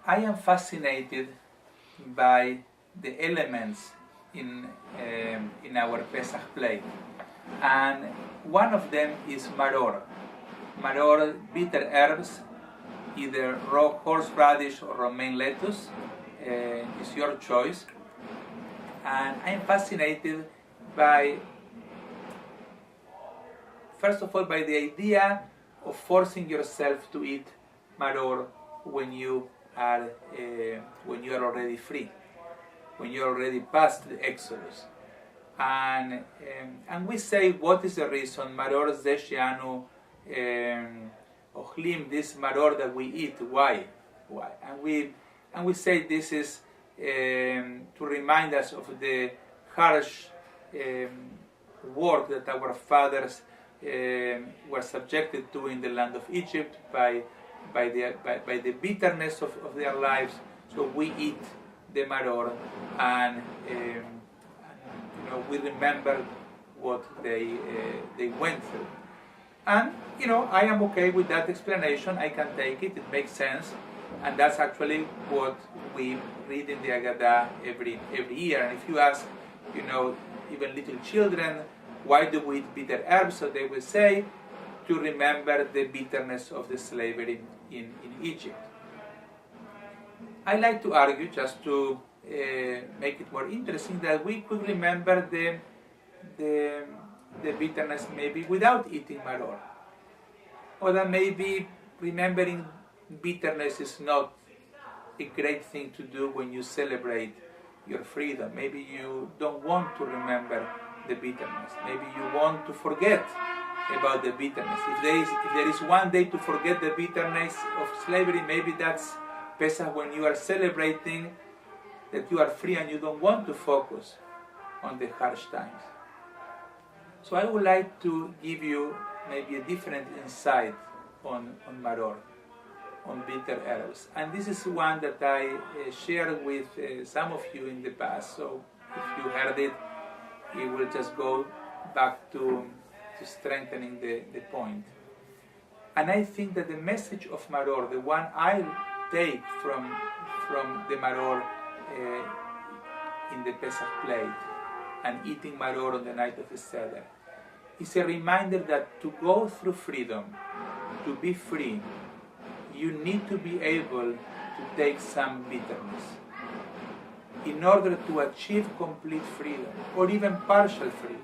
I am fascinated by the elements in our Pesach plate, and one of them is maror. Maror, bitter herbs, either raw horseradish or romaine lettuce, is your choice. And I'm fascinated by, first of all, by the idea of forcing yourself to eat maror when you are already free, when you're already past the Exodus. And we say, what is the reason? Maror ze she'anu ochlim, this maror that we eat, why? And we say this is to remind us of the harsh work that our fathers were subjected to in the land of Egypt by the bitterness of their lives. So we eat the maror, and we remember what they went through. And I am okay with that explanation. I can take it. It makes sense, and that's actually what we read in the Haggadah every year. And if you ask, even little children, why do we eat bitter herbs? So they will say, to remember the bitterness of the slavery in Egypt. I like to argue, just to make it more interesting, that we could remember the bitterness maybe without eating maror, or that maybe remembering bitterness is not a great thing to do when you celebrate your freedom. Maybe you don't want to remember the bitterness. Maybe you want to forget about the bitterness. If there is one day to forget the bitterness of slavery, maybe that's Pesach, when you are celebrating that you are free and you don't want to focus on the harsh times. So I would like to give you maybe a different insight on maror, on bitter herbs. And this is one that I shared with some of you in the past. So if you heard it, it will just go back to strengthening the point. And I think that the message of maror, the one I take from the maror in the Pesach plate, and eating maror on the night of the Seder, is a reminder that to go through freedom, to be free, you need to be able to take some bitterness. In order to achieve complete freedom, or even partial freedom,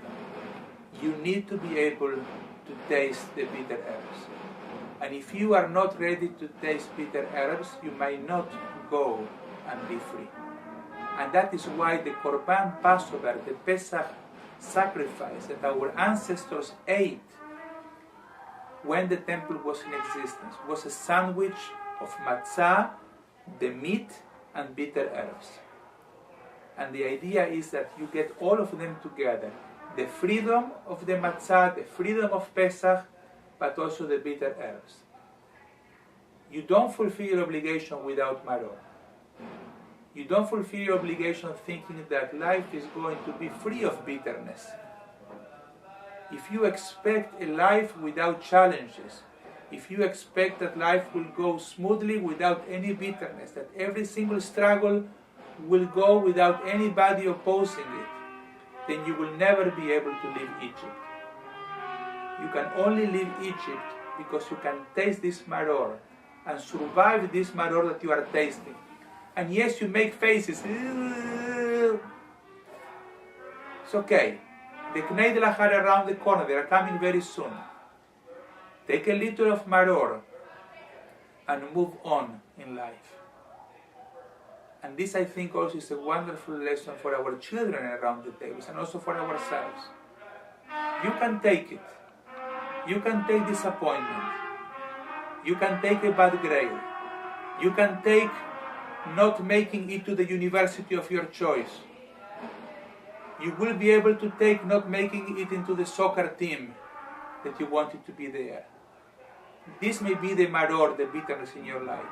you need to be able to taste the bitter herbs. And if you are not ready to taste bitter herbs, you might not go and be free. And that is why the Korban Passover, the Pesach sacrifice that our ancestors ate when the temple was in existence, was a sandwich of matzah, the meat, and bitter herbs. And the idea is that you get all of them together. The freedom of the matzah, the freedom of Pesach, but also the bitter herbs. You don't fulfill your obligation without maror. You don't fulfill your obligation thinking that life is going to be free of bitterness. If you expect a life without challenges, if you expect that life will go smoothly without any bitterness, that every single struggle will go without anybody opposing it, then you will never be able to leave Egypt. You can only leave Egypt because you can taste this maror and survive this maror that you are tasting. And yes, you make faces. It's okay. The Knei de la are around the corner. They are coming very soon. Take a little of maror and move on in life. And this, I think, also is a wonderful lesson for our children around the tables, and also for ourselves. You can take it. You can take disappointment. You can take a bad grade. You can take not making it to the university of your choice. You will be able to take not making it into the soccer team that you wanted to be there. This may be the maror, the bitterness in your life.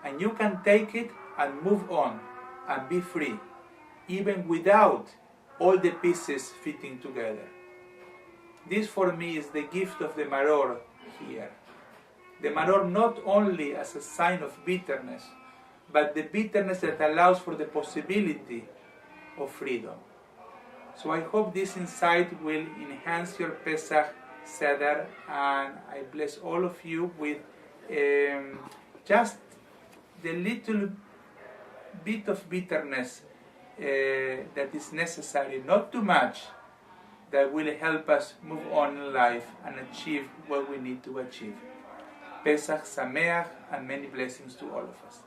And you can take it and move on and be free, even without all the pieces fitting together. This for me is the gift of the maror here. the Maror not only as a sign of bitterness, but the bitterness that allows for the possibility of freedom. So I hope this insight will enhance your Pesach Seder, and I bless all of you with just the little bit of bitterness that is necessary, not too much, that will help us move on in life and achieve what we need to achieve. Pesach Sameach, and many blessings to all of us.